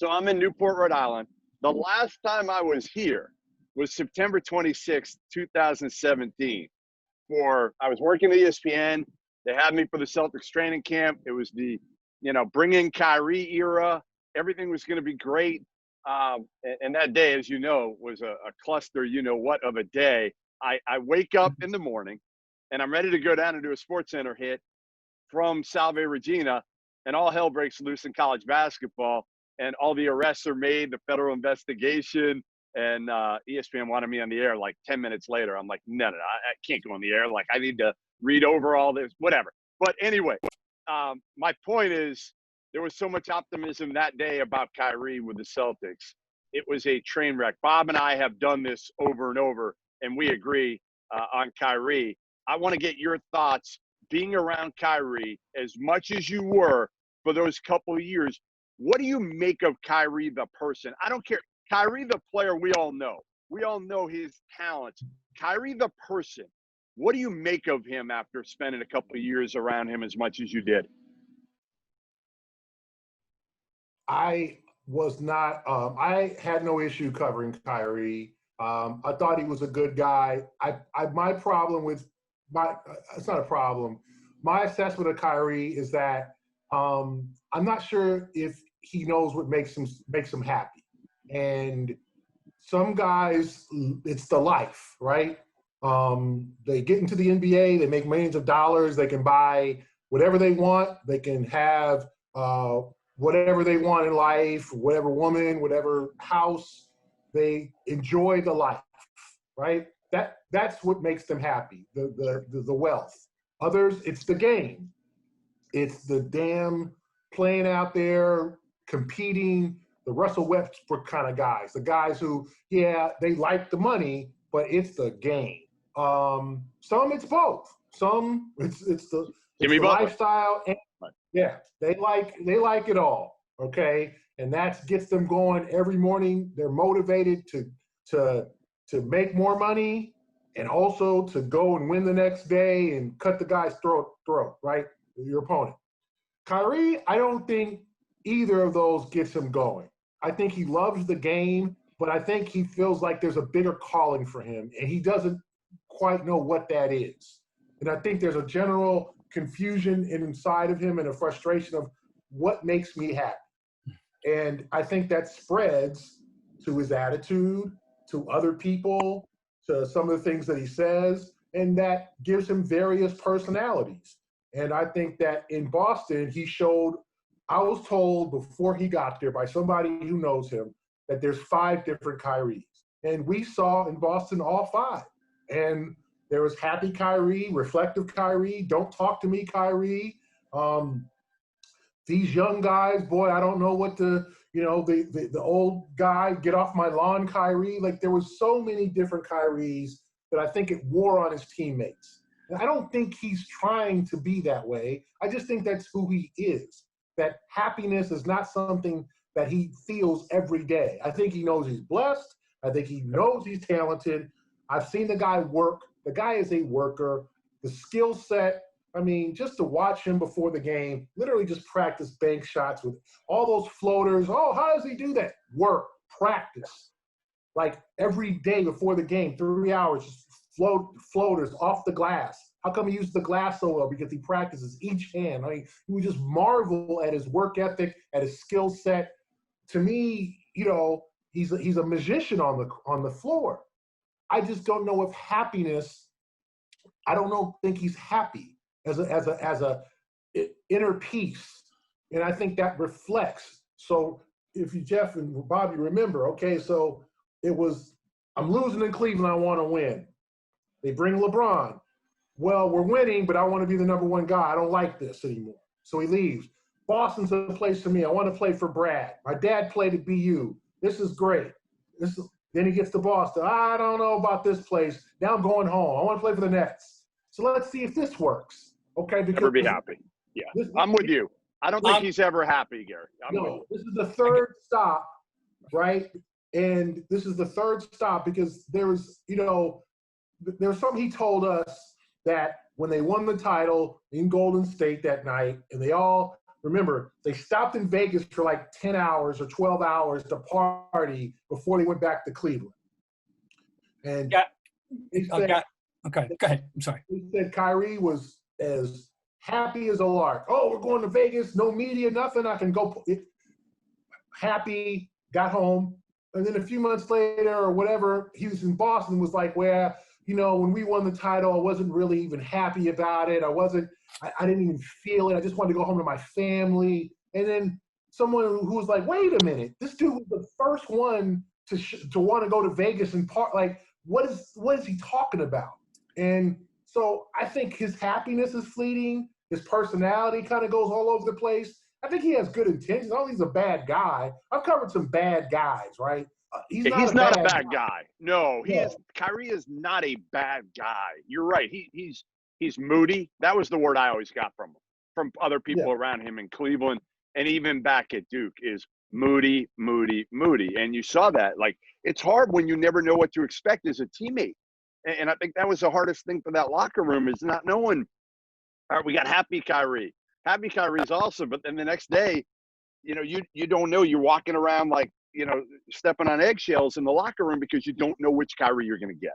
So I'm in Newport, Rhode Island. The last time I was here was September 26th, 2017. I was working at ESPN. They had me for the Celtics training camp. It was the, bring in Kyrie era. Everything was going to be great. And that day, as you know, was a cluster, what of a day. I wake up in the morning and I'm ready to go down and do a SportsCenter hit from Salve Regina, and all hell breaks loose in college basketball. And all the arrests are made, the federal investigation, and ESPN wanted me on the air like 10 minutes later. I'm like, no, I can't go on the air. Like, I need to read over all this, whatever. But anyway, my point is there was so much optimism that day about Kyrie with the Celtics. It was a train wreck. Bob and I have done this over and over, and we agree on Kyrie. I want to get your thoughts being around Kyrie as much as you were for those couple of years. What do you make of Kyrie the person? I don't care. Kyrie the player, we all know. We all know his talents. Kyrie the person, what do you make of him after spending a couple of years around him as much as you did? I had no issue covering Kyrie. I thought he was a good guy. My problem with it's not a problem. My assessment of Kyrie is that I'm not sure if he knows what makes him happy. And some guys, it's the life, right? They get into the NBA, they make millions of dollars, they can buy whatever they want, they can have whatever they want in life, whatever woman, whatever house, they enjoy the life, right? That's what makes them happy, the wealth. Others, it's the game. It's the damn playing out there, competing, the Russell Westbrook kind of guys, the guys who, they like the money, but it's the game. Some it's both. Some it's the lifestyle. And, they like it all. Okay, and that gets them going every morning. They're motivated to make more money and also to go and win the next day and cut the guy's throat, right? Your opponent. Kyrie, I don't think either of those gets him going. I think he loves the game, but I think he feels like there's a bigger calling for him, and he doesn't quite know what that is. And I think there's a general confusion inside of him and a frustration of what makes me happy. And I think that spreads to his attitude, to other people, to some of the things that he says, and that gives him various personalities. And I think that in Boston, he showed, I was told before he got there by somebody who knows him, that there's 5 different Kyries. And we saw in Boston all 5. And there was happy Kyrie, reflective Kyrie, don't talk to me Kyrie. These young guys, boy, I don't know what the old guy, get off my lawn Kyrie. Like, there was so many different Kyries that I think it wore on his teammates. And I don't think he's trying to be that way. I just think that's who he is. That happiness is not something that he feels every day. I think he knows he's blessed. I think he knows he's talented. I've seen the guy work. The guy is a worker. The skill set, I mean, just to watch him before the game, literally just practice bank shots with all those floaters. Oh, how does he do that? Work, practice. Like every day before the game, 3 hours, just floaters off the glass. How come he uses the glass so well? Because he practices each hand. I mean, you would just marvel at his work ethic, at his skill set. To me, he's a magician on the floor. I just don't know if happiness. I don't think he's happy as a inner peace, and I think that reflects. So if you, Jeff and Bobby, remember, okay, so it was, I'm losing in Cleveland, I want to win. They bring LeBron. Well, we're winning, but I want to be the number 1 guy. I don't like this anymore. So he leaves. Boston's a place for me. I want to play for Brad. My dad played at BU. This is great. Then he gets to Boston. I don't know about this place. Now I'm going home. I want to play for the Nets. So let's see if this works. Okay. Because never be happy. Yeah. I'm with you. I don't think he's ever happy, Gary. This is the 3rd stop, right? And this is the 3rd stop because there was something he told us that when they won the title in Golden State that night, and they all remember, they stopped in Vegas for like 10 hours or 12 hours to party before they went back to Cleveland. And Yeah. they said, Okay, go ahead. I'm sorry. They said Kyrie was as happy as a lark. Oh, we're going to Vegas, no media, nothing. I can go. Happy, got home. And then a few months later or whatever, he was in Boston, was like, well, you know, when we won the title, I wasn't really even happy about it. I didn't even feel it. I just wanted to go home to my family. And then someone who was like, wait a minute, this dude was the first one to want to go to Vegas and part. Like, what is he talking about? And so I think his happiness is fleeting. His personality kind of goes all over the place. I think he has good intentions. I don't think he's a bad guy. I've covered some bad guys, right? He's not a bad guy. No, Kyrie is not a bad guy. You're right. He's moody. That was the word I always got from other people around him in Cleveland and even back at Duke is moody. And you saw that. Like, it's hard when you never know what to expect as a teammate. And I think that was the hardest thing for that locker room is not knowing, all right, we got happy Kyrie. Happy Kyrie's awesome. But then the next day, you know, you don't know. You're walking around like, you know, stepping on eggshells in the locker room because you don't know which Kyrie you're going to get.